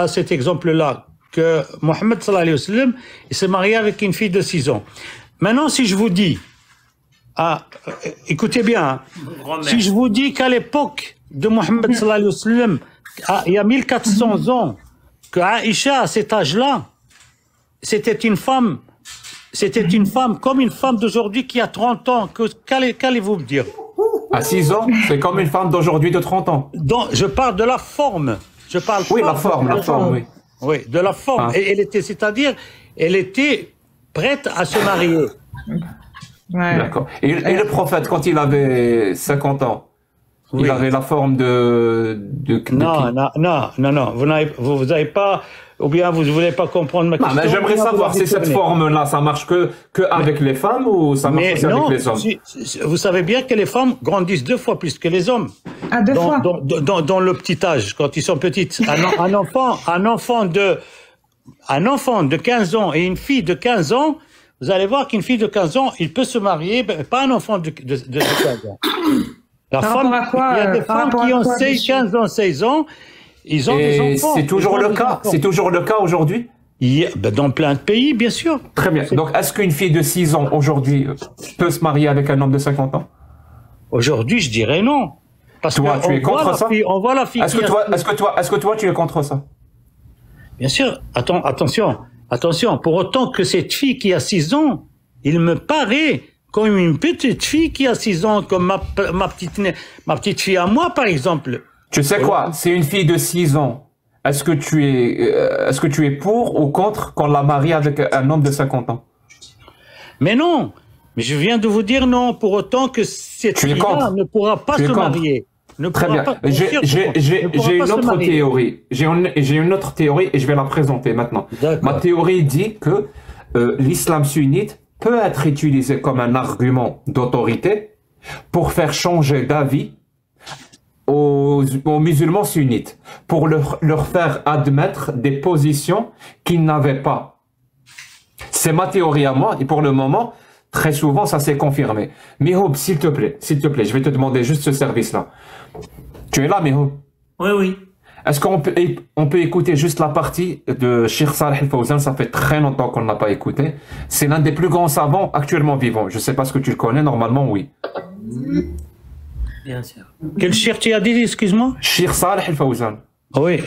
[SPEAKER 5] cet exemple-là, que Mohammed sallallahu alayhi wa sallam, il s'est marié avec une fille de 6 ans. Maintenant, si je vous dis, écoutez bien, si je vous dis qu'à l'époque de Mohammed sallallahu alayhi wa sallam, il y a 1400 ans, que Aïcha, à cet âge-là, c'était une femme comme une femme d'aujourd'hui qui a 30 ans. Qu'allez-vous me dire?
[SPEAKER 1] À 6 ans, c'est comme une femme d'aujourd'hui de 30 ans.
[SPEAKER 5] Donc, je parle de la forme.
[SPEAKER 1] Oui, la forme, oui.
[SPEAKER 5] Oui, de la forme. Et elle était prête à se marier.
[SPEAKER 3] Ouais.
[SPEAKER 1] D'accord. Et le prophète, quand il avait 50 ans, Oui. Il avait la forme de
[SPEAKER 5] Non. Vous n'avez pas, ou bien vous ne voulez pas comprendre ma question.
[SPEAKER 1] Mais j'aimerais savoir si cette forme-là, ça marche que avec les femmes ou ça marche aussi avec les hommes.
[SPEAKER 5] Vous savez bien que les femmes grandissent 2 fois plus que les hommes.
[SPEAKER 3] Ah, 2 fois.
[SPEAKER 5] Dans le petit âge, quand ils sont petites. Un enfant de 15 ans et une fille de 15 ans, vous allez voir qu'une fille de 15 ans, il peut se marier, pas un enfant de 15 ans. Il y a des femmes qui ont 15 ans, 16 ans, ils ont des enfants.
[SPEAKER 1] C'est toujours le cas. C'est toujours le cas aujourd'hui.
[SPEAKER 5] Dans plein de pays, bien sûr.
[SPEAKER 1] Très bien. Donc, est-ce qu'une fille de 6 ans aujourd'hui peut se marier avec un homme de 50 ans?
[SPEAKER 5] Aujourd'hui, je dirais non. Parce
[SPEAKER 1] toi, tu es contre ça?
[SPEAKER 5] On voit la fille.
[SPEAKER 1] Est-ce que toi, tu es contre ça?
[SPEAKER 5] Bien sûr. Attention. Pour autant que cette fille qui a 6 ans, il me paraît comme une petite fille qui a 6 ans, comme ma petite fille à moi, par exemple.
[SPEAKER 1] Tu sais quoi? C'est une fille de 6 ans. Est-ce que tu es pour ou contre qu'on la marie avec un homme de 50 ans?
[SPEAKER 5] Mais non. Mais je viens de vous dire non, pour autant que cette fille-là ne pourra pas se marier.
[SPEAKER 1] Très bien. J'ai une autre théorie. J'ai une autre théorie et je vais la présenter maintenant. Ma théorie dit que l'islam sunnite peut être utilisé comme un argument d'autorité pour faire changer d'avis aux musulmans sunnites, pour leur faire admettre des positions qu'ils n'avaient pas. C'est ma théorie à moi et pour le moment, très souvent, ça s'est confirmé. Mihoub, s'il te plaît, je vais te demander juste ce service-là. Tu es là, Mihoub?
[SPEAKER 4] Oui.
[SPEAKER 1] Est-ce qu'on peut écouter juste la partie de Cheikh Saleh Al-Fawzan? Ça fait très longtemps qu'on ne l'a pas écouté. C'est l'un des plus grands savants actuellement vivants. Je ne sais pas ce que tu le connais, normalement, oui.
[SPEAKER 4] Bien sûr.
[SPEAKER 5] Quel cheikh tu as dit, excuse-moi?
[SPEAKER 1] Cheikh Saleh Al-Fawzan.
[SPEAKER 5] Oui,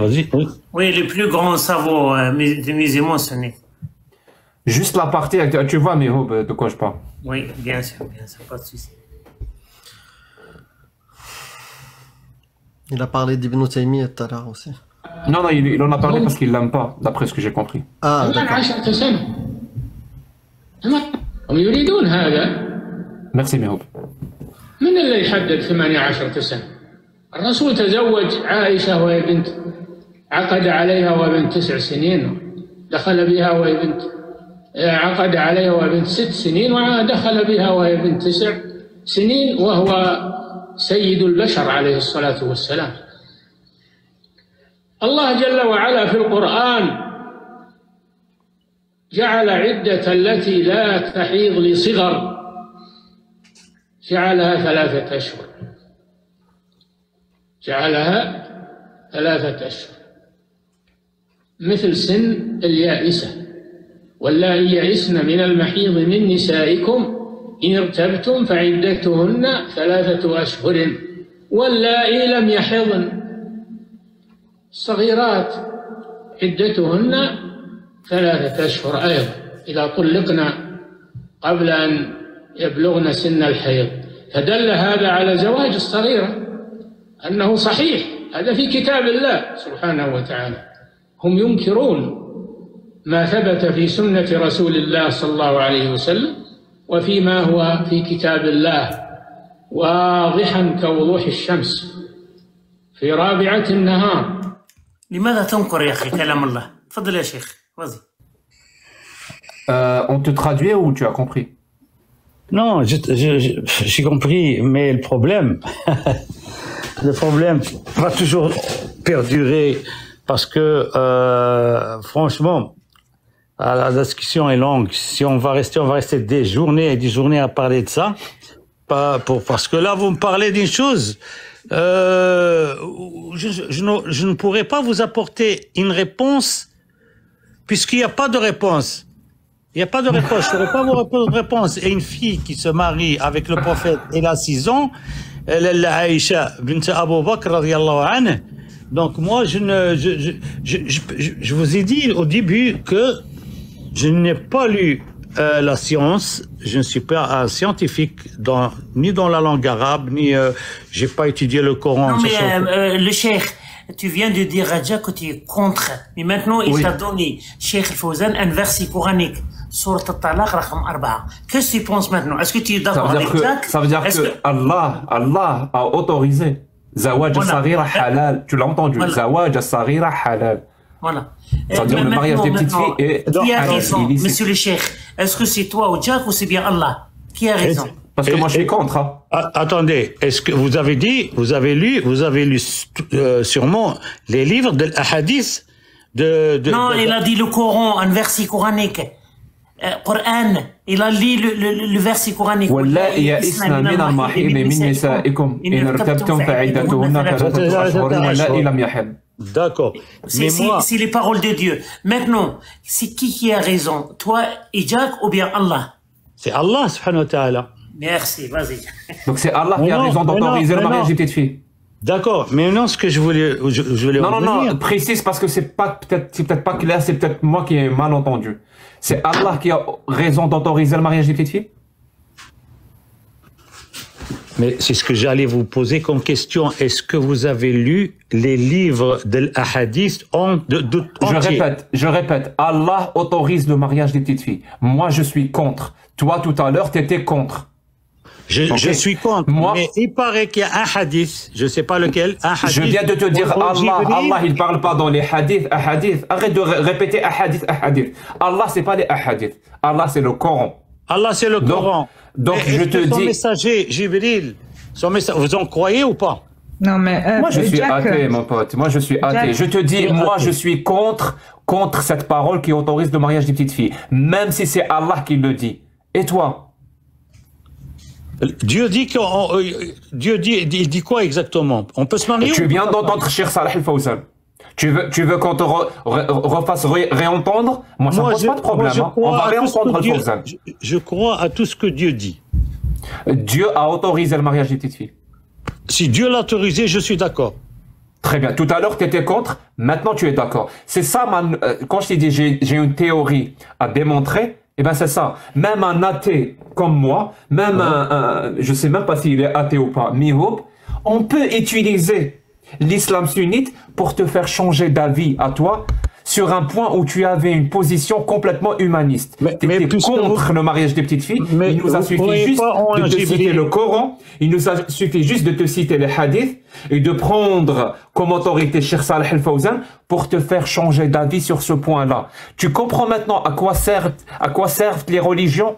[SPEAKER 5] vas-y.
[SPEAKER 4] Oui, le plus grand savant des musulmans sunnites.
[SPEAKER 1] Juste la partie, tu vois, Mihoub, de quoi je parle?
[SPEAKER 4] Oui, bien sûr, pas de souci.
[SPEAKER 2] Il a parlé d'Ibn Taymiyyah tout à l'heure aussi.
[SPEAKER 1] Non, il en a parlé parce qu'il l'aime pas, d'après ce que j'ai compris.
[SPEAKER 2] Ah, d'accord.
[SPEAKER 1] Merci, Mihoub.
[SPEAKER 8] من اللي يحدد 18 سنة؟ الرسول تزوج عائشة وهي بنت، عقد عليها وهي بنت 9 سنين، دخل بها وهي بنت، عقد عليها وهي بنت 6 سنين، ودخل بها وهي بنت 9 سنين، وهو سيد البشر عليه الصلاة والسلام. الله جل وعلا في القرآن جعل عدة التي لا تحيض لصغر جعلها 3 أشهر. جعلها 3 أشهر مثل سن اليائسة. واللائي يئسن من المحيض من نسائكم إن ارتبتم فعدتهن 3 أشهر واللائي لم يحضن الصغيرات عدتهن 3 أشهر أيضا إذا طلقن قبل أن يبلغن سن الحيض. فدل هذا على زواج الصغيرة أنه صحيح. هذا في كتاب الله سبحانه وتعالى. هم ينكرون ما ثبت في سنة رسول الله صلى الله عليه وسلم وفيما هو في كتاب الله واضحا كوضوح الشمس في رابعة النهار.
[SPEAKER 4] لماذا تنكر يا أخي كلام الله؟ تفضل يا شيخ. Vas-y.
[SPEAKER 1] On te traduit ou tu as compris?
[SPEAKER 5] Non, j'ai compris, mais le problème va toujours perdurer parce que, franchement, la discussion est longue. Si on va rester des journées et des journées à parler de ça. Parce que là, vous me parlez d'une chose. Je ne pourrais pas vous apporter une réponse puisqu'il n'y a pas de réponse. Il n'y a pas de réponse. Je ne pourrais pas vous répondre de réponse. Et une fille qui se marie avec le prophète, elle a 6 ans, elle a Aïcha bint Abu Bakr radiyallahu anha. Donc moi, je vous ai dit au début que je n'ai pas lu la science. Je ne suis pas un scientifique ni dans la langue arabe, ni j'ai pas étudié le Coran.
[SPEAKER 4] Non mais le cheikh, tu viens de dire Raja que tu es contre. Mais maintenant il t'a donné, Cheikh Al-Fawzan, un verset coranique Surat Al-Talaq, rakam 4. Qu'est-ce que tu penses maintenant? Est-ce que tu es d'accord avec Jack?
[SPEAKER 1] Ça veut dire que Allah a autorisé Zawaj al-Saghira halal. Tu l'as entendu? Zawaj al-Saghira halal.
[SPEAKER 4] Voilà.
[SPEAKER 1] Ça veut dire le mariage des petites filles est
[SPEAKER 4] qui a raison, monsieur le cheikh? Est-ce que c'est toi ou Jack ou c'est bien Allah? Qui a raison?
[SPEAKER 1] Parce que moi je suis contre. Hein.
[SPEAKER 5] Attendez, est-ce que vous avez lu sûrement les livres de l'Ahadith
[SPEAKER 4] Non, il a dit le Coran, un verset coranique. Coran, il a lu le verset coranique.
[SPEAKER 1] والله يئسنا من المحيض من نسائكم إن ارتبتم فعدتهن 3 أشهر واللائي لم يحضن.
[SPEAKER 5] D'accord.
[SPEAKER 4] C'est les paroles de Dieu. Maintenant, c'est qui a raison? Toi et Jack ou bien Allah?
[SPEAKER 5] C'est Allah, subhanahu wa ta'ala.
[SPEAKER 4] Merci, vas-y.
[SPEAKER 1] Donc c'est Allah qui a raison d'autoriser le mariage des petites filles.
[SPEAKER 5] D'accord, mais non, ce que je voulais
[SPEAKER 1] non, précise parce que c'est peut-être pas clair, c'est peut-être moi qui ai mal entendu. C'est Allah qui a raison d'autoriser le mariage des petites filles?
[SPEAKER 5] Mais c'est ce que j'allais vous poser comme question. Est-ce que vous avez lu les livres de l'Ahadith
[SPEAKER 1] Je répète, Allah autorise le mariage des petites filles. Moi, je suis contre. Toi, tout à l'heure, tu étais contre.
[SPEAKER 5] Je suis contre. Moi, mais il paraît qu'il y a un hadith, je ne sais pas lequel, un hadith.
[SPEAKER 1] Je viens de te dire Allah, il ne parle pas dans les hadiths, ahadith. Arrête de répéter ahadith. Allah, ce n'est pas les ahadith. Allah, c'est le Coran.
[SPEAKER 5] Allah, c'est le Coran.
[SPEAKER 1] Donc, je te dis.
[SPEAKER 5] Son messager, Jibril, vous en croyez ou pas?
[SPEAKER 3] Non, mais.
[SPEAKER 1] Moi, je suis athée, mon pote. Moi, je suis athée. Je te dis, moi, je suis contre cette parole qui autorise le mariage des petites filles. Même si c'est Allah qui le dit. Et toi?
[SPEAKER 5] Dieu dit il dit quoi exactement? On peut se marier?
[SPEAKER 1] Tu viens d'entendre Cheikh Salah Al-Fawzan. Tu veux qu'on te refasse réentendre? Moi, ça ne pose pas de problème. On va réentendre Al-Fawzan.
[SPEAKER 5] Je crois à tout ce que Dieu dit.
[SPEAKER 1] Dieu a autorisé le mariage des petites filles.
[SPEAKER 5] Si Dieu l'a autorisé, je suis d'accord.
[SPEAKER 1] Très bien. Tout à l'heure, tu étais contre. Maintenant, tu es d'accord. C'est ça, quand je t'ai dit j'ai une théorie à démontrer, eh ben c'est ça. Même un athée comme moi, même je sais même pas s'il est athée ou pas, mihoub, on peut utiliser l'islam sunnite pour te faire changer d'avis à toi sur un point où tu avais une position complètement humaniste. Tu étais contre le mariage des petites filles. Il nous a suffi juste de te citer le Coran, il nous a suffi juste de te citer les hadiths et de prendre comme autorité Cheikh Salah Al-Fawzan pour te faire changer d'avis sur ce point-là. Tu comprends maintenant à quoi servent les religions?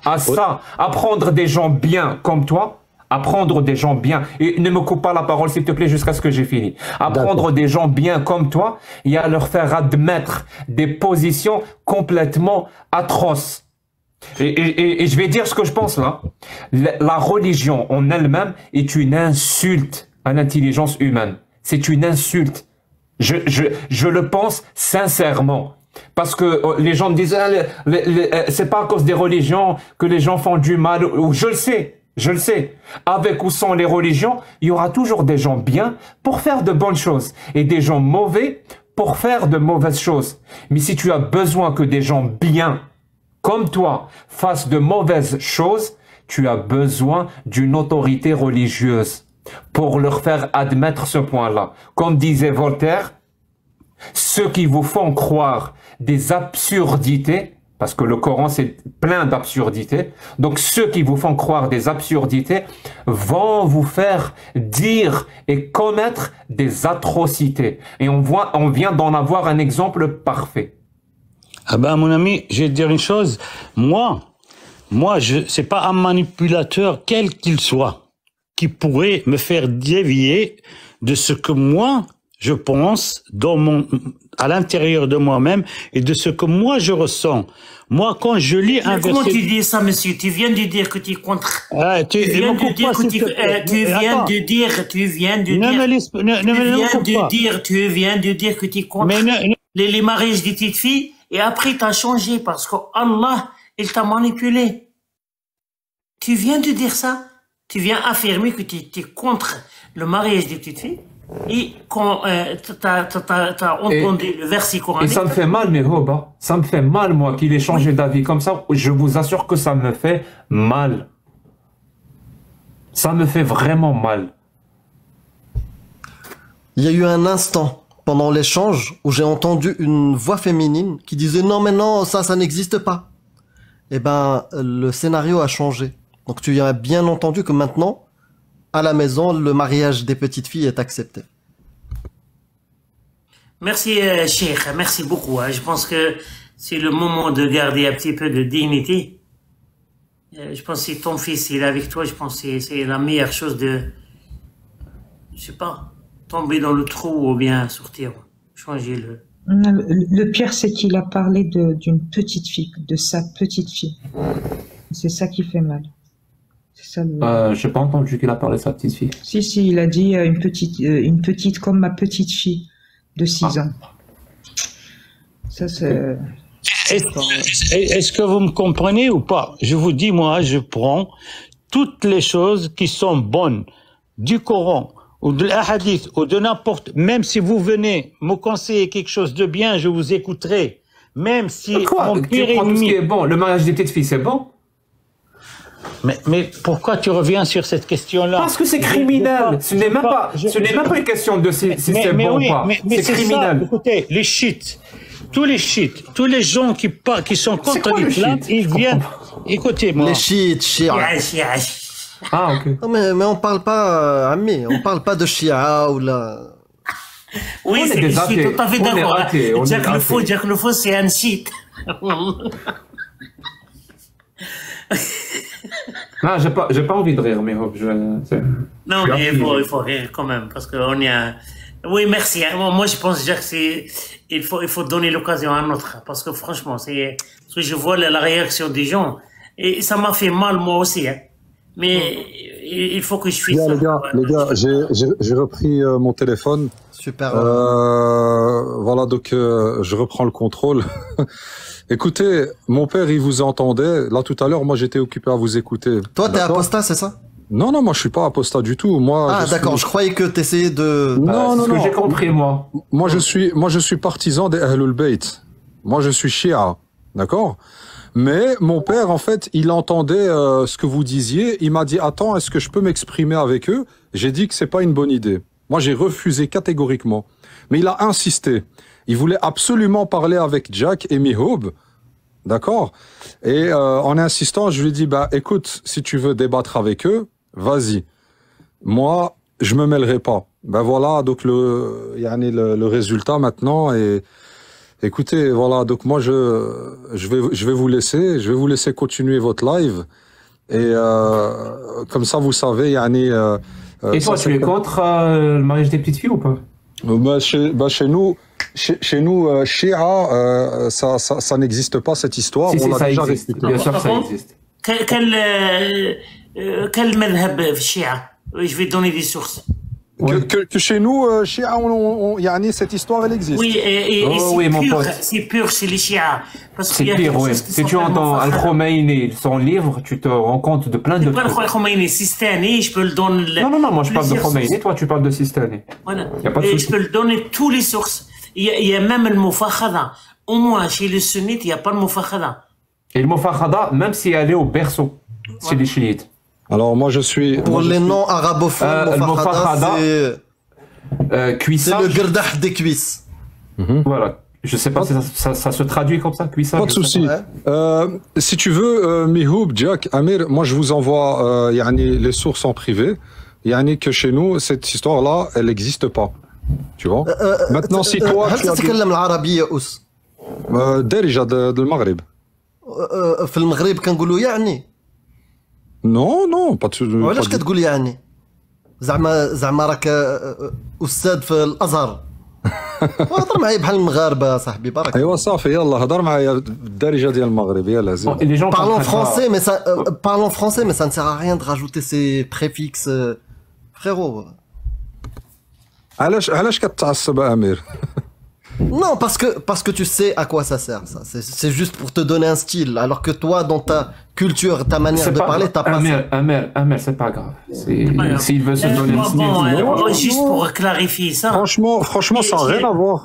[SPEAKER 1] À ça, à prendre des gens bien comme toi, apprendre des gens bien, et ne me coupe pas la parole s'il te plaît jusqu'à ce que j'ai fini, apprendre des gens bien comme toi et à leur faire admettre des positions complètement atroces. Et je vais dire ce que je pense là. La religion en elle-même est une insulte à l'intelligence humaine. C'est une insulte. Je le pense sincèrement. Parce que les gens me disent c'est pas à cause des religions que les gens font du mal. Je le sais. Avec ou sans les religions, il y aura toujours des gens bien pour faire de bonnes choses et des gens mauvais pour faire de mauvaises choses. Mais si tu as besoin que des gens bien comme toi fassent de mauvaises choses, tu as besoin d'une autorité religieuse pour leur faire admettre ce point-là. Comme disait Voltaire, ceux qui vous font croire des absurdités, parce que le Coran c'est plein d'absurdités, donc ceux qui vous font croire des absurdités vont vous faire dire et commettre des atrocités. Et on vient d'en avoir un exemple parfait.
[SPEAKER 5] Ah ben mon ami, je vais te dire une chose, moi c'est pas un manipulateur quel qu'il soit qui pourrait me faire dévier de ce que moi je pense à l'intérieur de moi-même et de ce que moi je ressens. Moi, quand je lis un verset...
[SPEAKER 4] Comment tu dis ça, monsieur? Tu viens de dire que tu es contre...
[SPEAKER 5] tu viens de
[SPEAKER 4] dire que tu es contre les mariages des petites filles et après tu as changé parce que Allah, il t'a manipulé. Tu viens de dire ça? Tu viens affirmer que tu es contre le mariage des petites filles? Et quand t'as entendu le verset coranique...
[SPEAKER 1] Et ça me fait mal, mes hobas. Ça me fait mal, moi, qu'il ait changé d'avis comme ça. Je vous assure que ça me fait mal. Ça me fait vraiment mal.
[SPEAKER 2] Il y a eu un instant pendant l'échange où j'ai entendu une voix féminine qui disait « Non, mais non, ça n'existe pas. eh ben, le scénario a changé. Donc tu as bien entendu que maintenant, à la maison, le mariage des petites filles est accepté.
[SPEAKER 4] Merci, Cheikh, merci beaucoup. Je pense que c'est le moment de garder un petit peu de dignité. Je pense que si ton fils il est avec toi, je pense que c'est la meilleure chose de, je sais pas, tomber dans le trou ou bien sortir, changer le...
[SPEAKER 3] Le pire, c'est qu'il a parlé d'une petite fille, de sa petite fille. C'est ça qui fait mal. C'est ça.
[SPEAKER 1] J'ai pas entendu qu'il a parlé de sa petite fille.
[SPEAKER 3] Si, il a dit une petite comme ma petite fille de 6 ans. Ça, c'est...
[SPEAKER 5] Est-ce que vous me comprenez ou pas? Je vous dis, moi, je prends toutes les choses qui sont bonnes du Coran ou de l'Ahadith ou de n'importe, même si vous venez me conseiller quelque chose de bien, je vous écouterai. Même si
[SPEAKER 1] Quoi?
[SPEAKER 5] mon pire
[SPEAKER 1] Tu prends tout ce qui
[SPEAKER 5] ennemi...
[SPEAKER 1] est bon. Le mariage des petites filles, c'est bon?
[SPEAKER 5] Mais pourquoi tu reviens sur cette question-là?
[SPEAKER 1] Parce que c'est criminel. Ce n'est même pas une question de si c'est bon ou pas. C'est criminel.
[SPEAKER 5] Ça. Écoutez, les chiites, tous les gens qui sont contre l'islam, ils viennent. Écoutez-moi.
[SPEAKER 2] Les chiites,
[SPEAKER 1] Ah, ok.
[SPEAKER 2] Non, mais on parle pas, Ami, on parle pas de Shia ou là.
[SPEAKER 4] Oui,
[SPEAKER 1] On est
[SPEAKER 4] je
[SPEAKER 1] des
[SPEAKER 4] suis
[SPEAKER 1] athées.
[SPEAKER 4] tout à fait
[SPEAKER 1] On est
[SPEAKER 4] d'accord.
[SPEAKER 1] athées, on est athées.
[SPEAKER 4] Jack le faux, c'est un chiite.
[SPEAKER 1] Non, j'ai pas envie de rire, mais
[SPEAKER 4] Non, mais il faut rire quand même, parce qu'on y a... Oui, merci. Moi, je pense, Jack, il faut donner l'occasion à un autre, parce que franchement, parce que je vois la réaction des gens, et ça m'a fait mal, moi aussi, hein. Mais il faut que je fasse ça.
[SPEAKER 7] Les gars, j'ai repris mon téléphone.
[SPEAKER 2] Super.
[SPEAKER 7] Voilà, donc je reprends le contrôle. Écoutez, mon père, il vous entendait. Là, tout à l'heure, moi, j'étais occupé à vous écouter.
[SPEAKER 2] Toi, t'es apostat, c'est ça?
[SPEAKER 7] Non, moi, je suis pas apostat du tout. Moi,
[SPEAKER 2] d'accord, je croyais que t'essayais de...
[SPEAKER 7] Non,
[SPEAKER 1] c'est ce que j'ai compris, moi.
[SPEAKER 7] Moi, je suis partisan des Ahlul Bayt. Moi, je suis Shia, d'accord? Mais mon père, en fait, il entendait ce que vous disiez. Il m'a dit, attends, est-ce que je peux m'exprimer avec eux? J'ai dit que c'est pas une bonne idée. Moi, j'ai refusé catégoriquement. Mais il a insisté. Il voulait absolument parler avec Jack et Mihoub, d'accord? Et en insistant, je lui ai dit, bah écoute, si tu veux débattre avec eux, vas-y. Moi, je me mêlerai pas. Ben voilà, donc le résultat maintenant. Et écoutez, voilà, donc moi je vais vous laisser continuer votre live. Et comme ça, vous savez,
[SPEAKER 1] et toi, tu es contre le mariage des petites filles ou pas?
[SPEAKER 7] Chez nous, Shia, ça n'existe pas cette histoire.
[SPEAKER 1] Si,
[SPEAKER 7] on l'a
[SPEAKER 1] ça
[SPEAKER 7] déjà
[SPEAKER 1] existe.
[SPEAKER 7] restitué.
[SPEAKER 1] Bien sûr que ça existe.
[SPEAKER 4] Quel madhab Shia? Je vais donner des sources.
[SPEAKER 7] Que chez nous, Shia, cette histoire, elle existe.
[SPEAKER 4] Oui, et c'est pur chez les Shia.
[SPEAKER 1] C'est pire, oui. Si tu entends Al-Khomeini, son livre, tu te rends compte de plein de trucs.
[SPEAKER 4] Al-Khomeini, Sistani, je peux le donner...
[SPEAKER 1] Non, moi je parle de Khomeini, toi tu parles de Sistani.
[SPEAKER 4] Voilà.
[SPEAKER 1] Y a pas de souci.
[SPEAKER 4] Je peux le donner toutes les sources. Il y a même le Mufakhada. Au moins, chez les sunnites, il n'y a pas le Mufakhada.
[SPEAKER 1] Et le Mufakhada, même si elle est au berceau, c'est les chiites.
[SPEAKER 7] Alors moi je suis...
[SPEAKER 2] Pour les noms arabophones, le Mufakhada, c'est
[SPEAKER 1] cuissage.
[SPEAKER 2] le gerdah des cuisses.
[SPEAKER 1] Voilà. Je sais pas si ça se traduit comme ça, cuissage.
[SPEAKER 7] Pas de souci. Si tu veux, Mihoub, Jack, Amir, moi je vous envoie les sources en privé. Que chez nous, cette histoire-là, elle n'existe pas. Tu vois? Maintenant, si toi...
[SPEAKER 2] هل تتكلم العربية أس؟
[SPEAKER 7] دارجة المغرب.
[SPEAKER 2] في المغرب كنقولوا يعني.
[SPEAKER 7] Non, pas de souci.
[SPEAKER 2] وعلاش كتقول يعني؟ زعما راك أستاذ في الأزهر. هضر معايا بحال المغاربة صاحبي بارك.
[SPEAKER 7] ايوا صافي يلا هضر معايا الدارجة ديال المغرب يلا زيد.
[SPEAKER 2] Parlons français, mais ça ne sert à rien de rajouter ces préfixes, frérot.
[SPEAKER 7] علاش كتعصب أمير؟
[SPEAKER 2] Non, parce que tu sais à quoi ça sert, ça. C'est juste pour te donner un style, alors que toi, dans ta culture, ta manière de parler, t'as pas ça.
[SPEAKER 1] Amir, c'est pas grave. S'il veut se donner un style...
[SPEAKER 4] Juste pour clarifier ça.
[SPEAKER 7] Franchement, ça n'a rien à voir.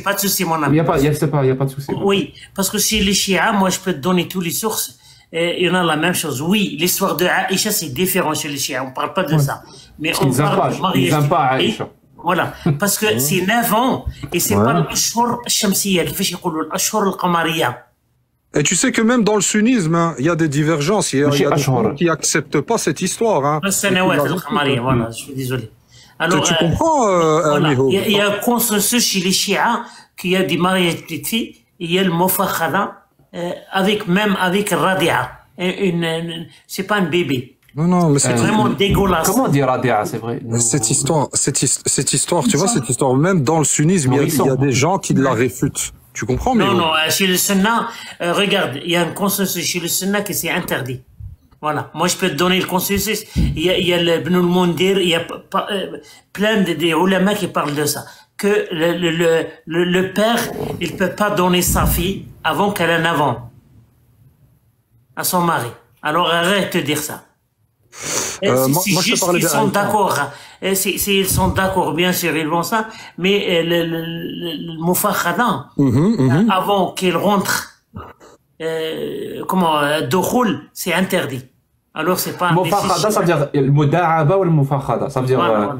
[SPEAKER 4] Pas de souci, mon ami.
[SPEAKER 1] Il n'y a pas de souci.
[SPEAKER 4] Oui, parce que chez les Shia, moi, je peux te donner toutes les sources. Il y en a la même chose. Oui, l'histoire de Aïcha, c'est différent chez les Shia. On parle pas de ça. Mais on parle de mariage.
[SPEAKER 1] Ils n'aiment pas Aïcha.
[SPEAKER 4] Voilà, parce que c'est 9 ans et c'est pas l'ashhur shamsiya, كيفاش يقولوا الاشهر القمريه.
[SPEAKER 7] Et tu sais que même dans le sunnisme, hein, il y a des divergences. Il y a des gens qui n'acceptent pas cette histoire. Hein.
[SPEAKER 4] Voilà, je suis désolé. Alors,
[SPEAKER 7] tu comprends,
[SPEAKER 4] voilà. Il y a un consensus chez les chiites qu'il y a des mariages de petites filles, il y a le mofakhada, même avec radia. C'est pas un bébé.
[SPEAKER 7] Non, mais c'est
[SPEAKER 4] vraiment dégueulasse.
[SPEAKER 1] Comment dire radia, c'est vrai.
[SPEAKER 7] Cette histoire, tu vois, cette histoire, même dans le sunnisme, il y a des gens qui la réfutent. Tu comprends, mais
[SPEAKER 4] non, chez le sunna, regarde, il y a un consensus chez le sunna que c'est interdit. Voilà. Moi, je peux te donner le consensus. Il y a le Ibn al-Mundir, il y a plein de ulama qui parlent de ça. Que le père, il peut pas donner sa fille avant qu'elle en avant à son mari. Alors, arrête de dire ça. C'est juste qu'ils sont d'accord. S'ils sont d'accord, bien sûr, ils vont ça. Mais le mufakhada, avant qu'il rentre, Dokhul, c'est interdit. Alors, c'est pas...
[SPEAKER 1] Mufakhada, ça veut dire le muda'aba ou le mufakhada. Ça veut dire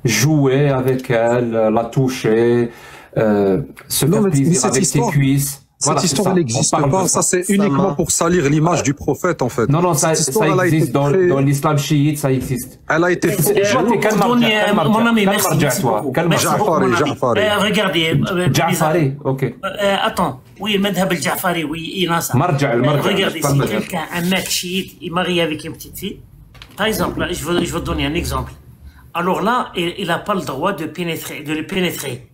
[SPEAKER 1] jouer avec elle, la toucher, se faire plaisir avec ses cuisses.
[SPEAKER 7] Cette histoire n'existe pas, ça c'est uniquement pour salir l'image du prophète en fait.
[SPEAKER 1] Non, ça existe dans l'islam chiite, ça existe.
[SPEAKER 7] Elle a été
[SPEAKER 4] mon ami, merci beaucoup. Regardez.
[SPEAKER 1] Ja'fari, ok.
[SPEAKER 4] Attends, oui, le madhab al-Ja'fari, oui, il a ça. Regardez, si quelqu'un, un mec chiite, il marie avec une petite fille, par exemple, je veux donner un exemple. Alors là, il n'a pas le droit de le pénétrer.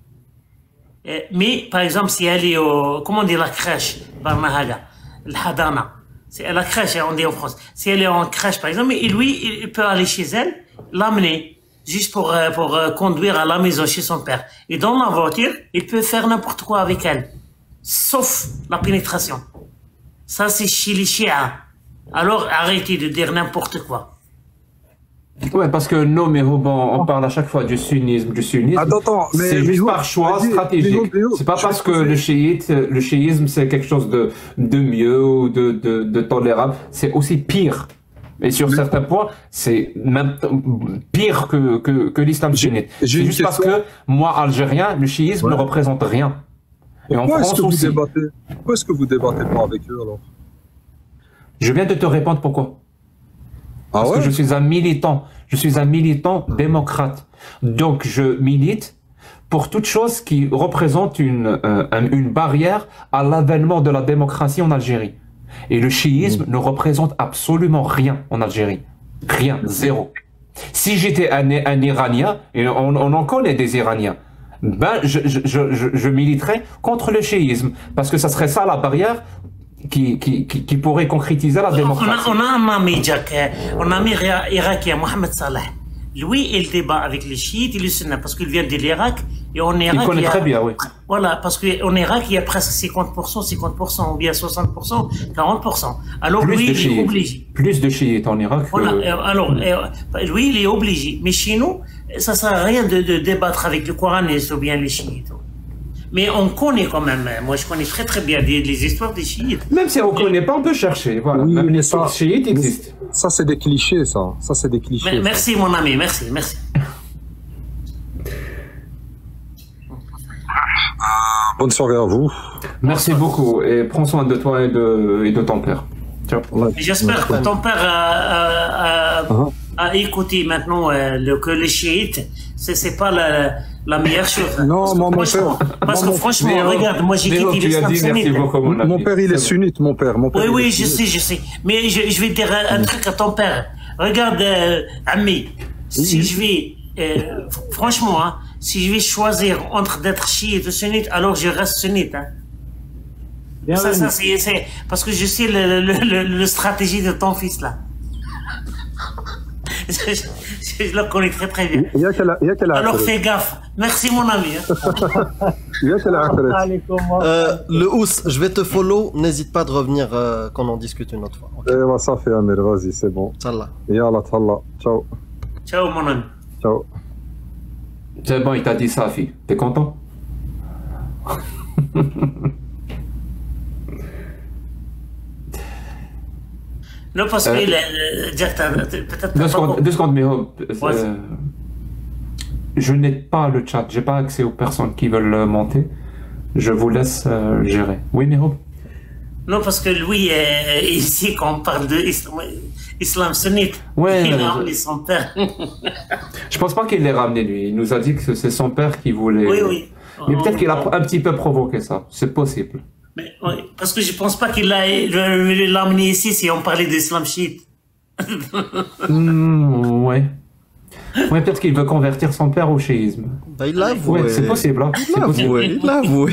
[SPEAKER 4] Mais, par exemple, si elle est comment dire, la crèche, Barnahaga, l'Hadana, c'est la crèche, on dit en France. Si elle est en crèche, par exemple, il peut aller chez elle, l'amener, juste pour conduire à la maison chez son père. Et dans la voiture, il peut faire n'importe quoi avec elle. Sauf la pénétration. Ça, c'est chez les chiites. Alors, arrêtez de dire n'importe quoi.
[SPEAKER 1] Ouais, parce que non, mais on parle à chaque fois du sunnisme.
[SPEAKER 7] Attends, mais
[SPEAKER 1] c'est juste par choix stratégique. C'est pas parce que le chiisme c'est quelque chose de mieux ou de tolérable. C'est aussi pire. Et sur certains points, c'est même pire que l'islam sunnite. C'est juste parce que moi, algérien, le chiisme ne représente rien. Et en France aussi.
[SPEAKER 7] Pourquoi est-ce que vous débattez pas avec eux alors?
[SPEAKER 1] Je viens de te répondre pourquoi. Parce que je suis un militant démocrate. Donc je milite pour toute chose qui représente une barrière à l'avènement de la démocratie en Algérie. Et le chiisme ne représente absolument rien en Algérie. Rien, zéro. Si j'étais un Iranien, et on en connaît des Iraniens, je militerais contre le chiisme. Parce que ça serait ça la barrière qui pourrait concrétiser la démocratie.
[SPEAKER 4] On a un ami, Jack, on a un ami irakien, Mohamed Salah. Lui, il débat avec les chiites et les sunnites parce qu'il vient de l'Irak. Et en Irak,
[SPEAKER 1] il connaît très bien, oui.
[SPEAKER 4] Voilà, parce qu'en Irak, il y a presque 50%, ou bien 60%, 40%. Alors
[SPEAKER 1] plus
[SPEAKER 4] lui, il est obligé.
[SPEAKER 1] Plus de chiites en Irak.
[SPEAKER 4] Voilà, alors, lui, il est obligé. Mais chez nous, ça ne sert à rien de débattre avec le coraniste ou bien les chiites. Mais on connaît quand même, moi je connais très très bien les histoires des chiites.
[SPEAKER 1] Même si on ne connaît pas, on peut chercher. Voilà.
[SPEAKER 7] Oui,
[SPEAKER 1] même les histoires chiites existent.
[SPEAKER 7] Ça c'est des clichés, ça. Ça c'est des clichés.
[SPEAKER 4] Merci mon ami, merci.
[SPEAKER 7] Bonne soirée à vous.
[SPEAKER 1] Merci beaucoup et prends soin de toi et de ton père. Ciao.
[SPEAKER 4] J'espère que ton père a écouté maintenant que les chiites, c'est pas la meilleure chose.
[SPEAKER 7] Non, mon père.
[SPEAKER 4] Parce que franchement, regarde, moi j'ai quitté l'islam sunnite.
[SPEAKER 7] Mon père, il est sunnite, mon père.
[SPEAKER 4] Oui, je sais. Mais je vais te dire un truc à ton père. Regarde, ami, si je vais, franchement, hein, si je vais choisir entre d'être chiite ou sunnite, alors je reste sunnite. Hein. Ça, c'est parce que je sais le stratégie de ton fils là. Je le connais très très bien. Alors fais gaffe. Merci mon ami.
[SPEAKER 2] Le Ous, je vais te follow. N'hésite pas de revenir quand on discute une autre fois.
[SPEAKER 7] Okay. Ça fait Amir, vas-y, c'est bon.
[SPEAKER 2] Salah.
[SPEAKER 7] Yallah, Tallah. Ciao.
[SPEAKER 4] Ciao mon ami.
[SPEAKER 7] Ciao.
[SPEAKER 1] C'est bon, il t'a dit ça, fille. T'es content?
[SPEAKER 4] Non, parce que peut-être...
[SPEAKER 1] Deux secondes, mais je n'ai pas le chat, j'ai pas accès aux personnes qui veulent monter. Je vous laisse gérer. Oui, mais
[SPEAKER 4] Non, parce que lui, ici, quand on parle de islam sunnite,
[SPEAKER 1] Ouais,
[SPEAKER 4] il a ramené son père.
[SPEAKER 1] Je pense pas qu'il l'ait ramené, lui. Il nous a dit que c'est son père qui voulait...
[SPEAKER 4] Oui, oui.
[SPEAKER 1] Mais peut-être qu'il a un petit peu provoqué ça. C'est possible.
[SPEAKER 4] Mais, oui, parce que je pense pas qu'il l'a amené ici si on parlait d'islam chiite.
[SPEAKER 1] Ouais. Ouais, peut-être qu'il veut convertir son père au chiisme.
[SPEAKER 2] Bah, il l'a avoué.
[SPEAKER 1] Ouais, c'est possible. Hein.
[SPEAKER 2] Il l'a avoué. Il l'a avoué.